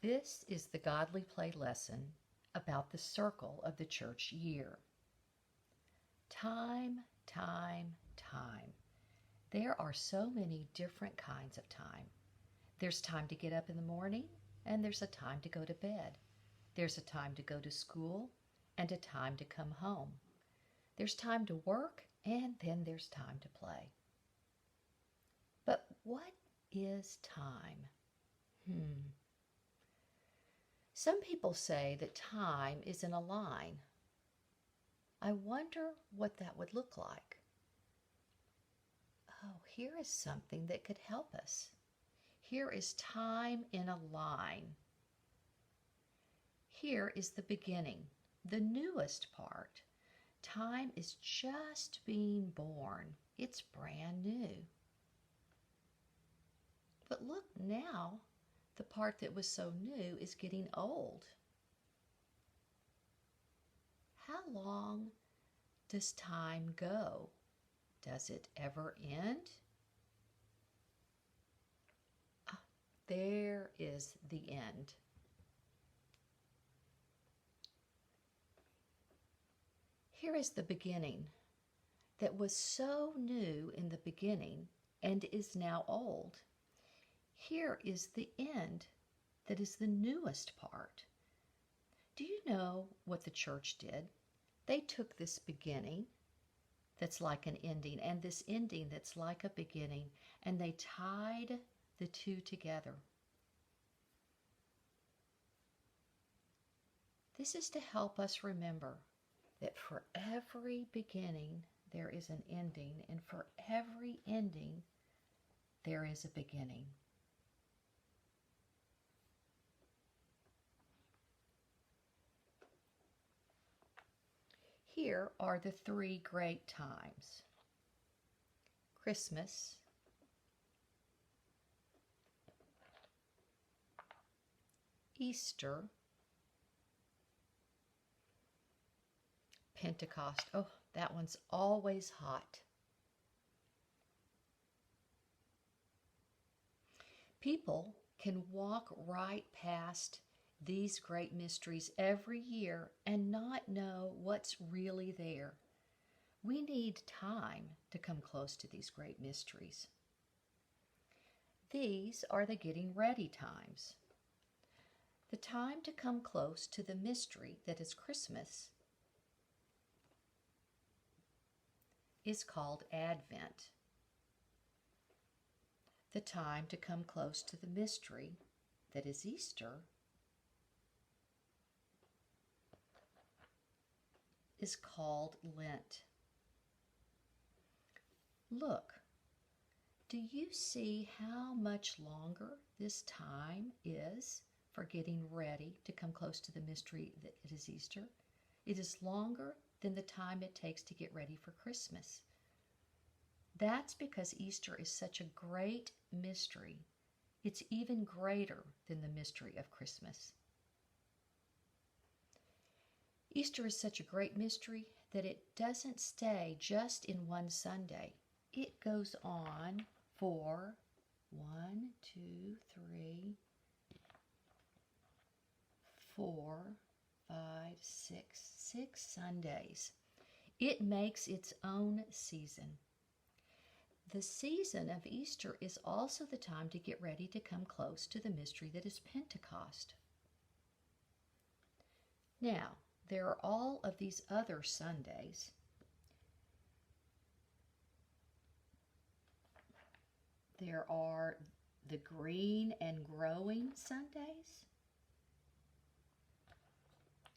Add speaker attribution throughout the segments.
Speaker 1: This is the Godly Play lesson about the circle of the church year. Time, time, time. There are so many different kinds of time. There's time to get up in the morning, and there's a time to go to bed. There's a time to go to school, and a time to come home. There's time to work, and then there's time to play. But what is time? Some people say that time is in a line. I wonder what that would look like. Oh, here is something that could help us. Here is time in a line. Here is the beginning, the newest part. Time is just being born. It's brand new. But look now, the part that was so new is getting old. How long does time go? Does it ever end? There is the end. Here is the beginning that was so new in the beginning and is now old. Here is the end that is the newest part. Do you know what the church did? They took this beginning that's like an ending and this ending that's like a beginning, and they tied the two together. This is to help us remember that for every beginning there is an ending, and for every ending there is a beginning. Here are the three great times: Christmas, Easter, Pentecost. Oh, that one's always hot. People can walk right past these great mysteries every year and not know what's really there. We need time to come close to these great mysteries. These are the getting ready times. The time to come close to the mystery that is Christmas is called Advent. The time to come close to the mystery that is Easter is called Lent. Look, do you see how much longer this time is for getting ready to come close to the mystery that it is Easter? It is longer than the time it takes to get ready for Christmas. That's because Easter is such a great mystery. It's even greater than the mystery of Christmas. Easter is such a great mystery that it doesn't stay just in one Sunday. It goes on for 1, 2, 3, 4, 5, 6 Sundays. It makes its own season. The season of Easter is also the time to get ready to come close to the mystery that is Pentecost. Now, there are all of these other Sundays. There are the green and growing Sundays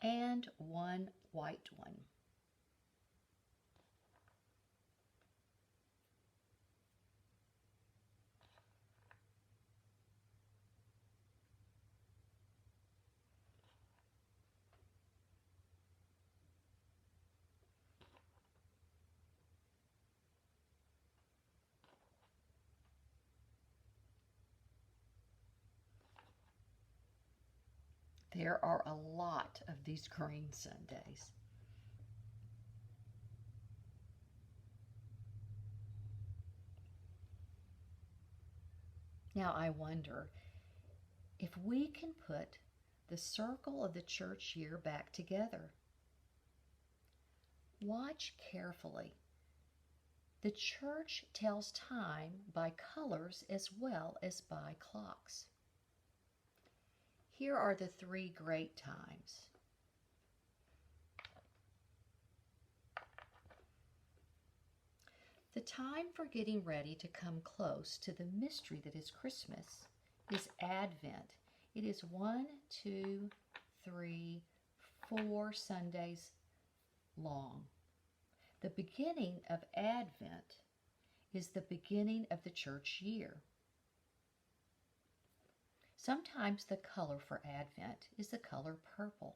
Speaker 1: and one white one. There are a lot of these green Sundays. Now I wonder, if we can put the circle of the church year back together. Watch carefully. The church tells time by colors as well as by clocks. Here are the three great times. The time for getting ready to come close to the mystery that is Christmas is Advent. It is 1, 2, 3, 4 Sundays long. The beginning of Advent is the beginning of the church year. Sometimes the color for Advent is the color purple.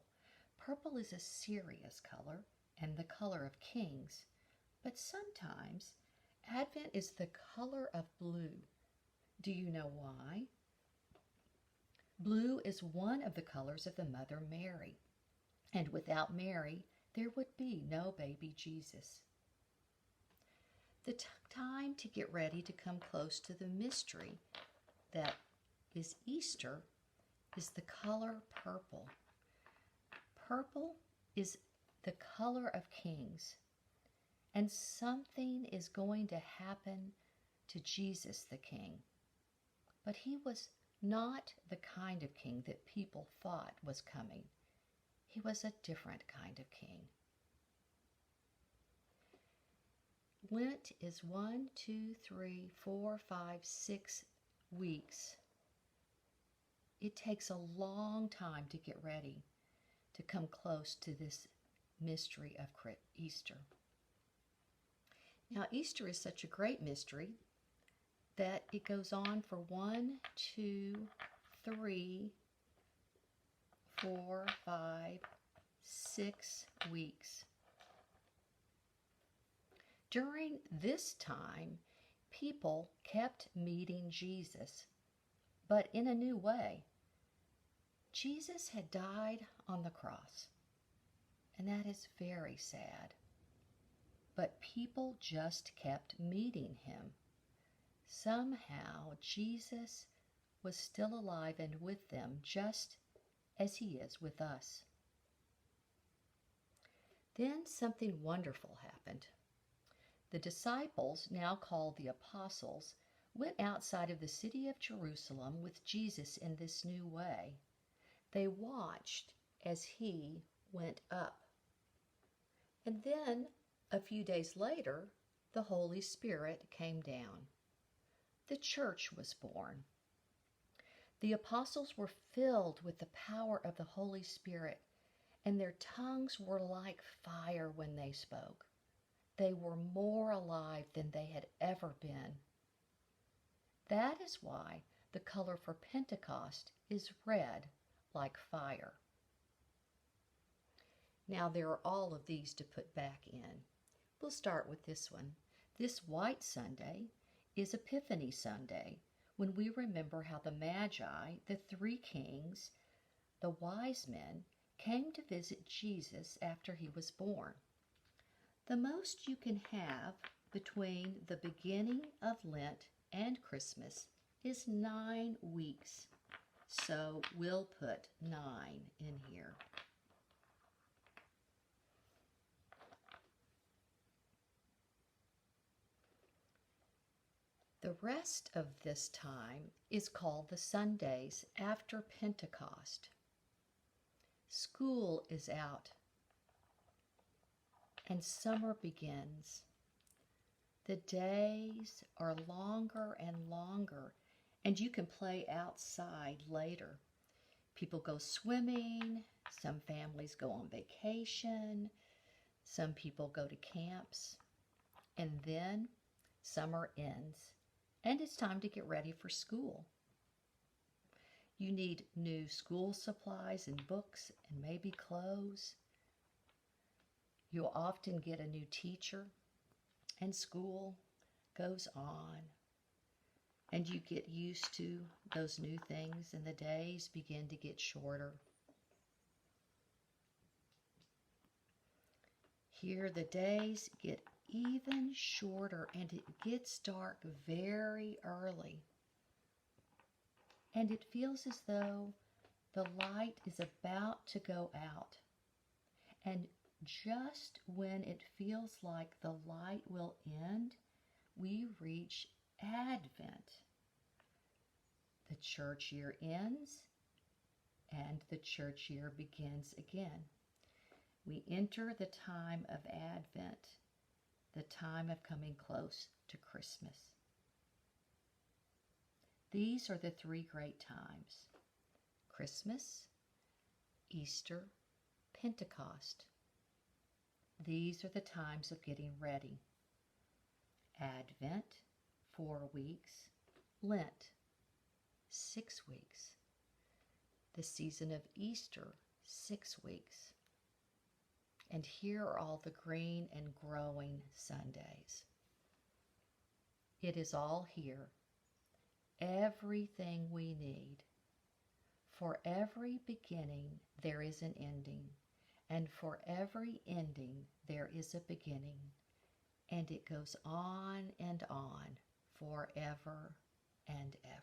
Speaker 1: Purple is a serious color and the color of kings, but sometimes Advent is the color of blue. Do you know why? Blue is one of the colors of the Mother Mary, and without Mary, there would be no baby Jesus. The time to get ready to come close to the mystery that is Easter is the color purple. Purple is the color of kings, and something is going to happen to Jesus the King. But he was not the kind of king that people thought was coming. He was a different kind of king. Lent is 1, 2, 3, 4, 5, 6 weeks. It takes a long time to get ready to come close to this mystery of Easter. Now, Easter is such a great mystery that it goes on for 1, 2, 3, 4, 5, 6 weeks. During this time, people kept meeting Jesus, but in a new way. Jesus had died on the cross, and that is very sad. But people just kept meeting him. Somehow, Jesus was still alive and with them, just as he is with us. Then something wonderful happened. The disciples, now called the apostles, went outside of the city of Jerusalem with Jesus in this new way. They watched as he went up. And then, a few days later, the Holy Spirit came down. The church was born. The apostles were filled with the power of the Holy Spirit, and their tongues were like fire when they spoke. They were more alive than they had ever been. That is why the color for Pentecost is red like fire. Now there are all of these to put back in. We'll start with this one. This white Sunday is Epiphany Sunday, when we remember how the Magi, the three kings, the wise men, came to visit Jesus after he was born. The most you can have between the beginning of Lent and Christmas is 9 weeks. So we'll put 9 in here. The rest of this time is called the Sundays after Pentecost. School is out and summer begins. The days are longer and longer, and you can play outside later. People go swimming, some families go on vacation, some people go to camps, and then summer ends, and it's time to get ready for school. You need new school supplies and books and maybe clothes. You'll often get a new teacher, and school goes on. And you get used to those new things, and the days begin to get shorter. Here the days get even shorter, and it gets dark very early. and it feels as though the light is about to go out. And just when it feels like the light will end, we reach Advent. The church year ends and the church year begins again. We enter the time of Advent, the time of coming close to Christmas. These are the three great times: Christmas, Easter, Pentecost. These are the times of getting ready. Advent, 4 weeks. Lent, 6 weeks. The season of Easter, 6 weeks. And here are all the green and growing Sundays. It is all here. Everything we need. For every beginning, there is an ending. And for every ending, there is a beginning. And it goes on and on forever and ever.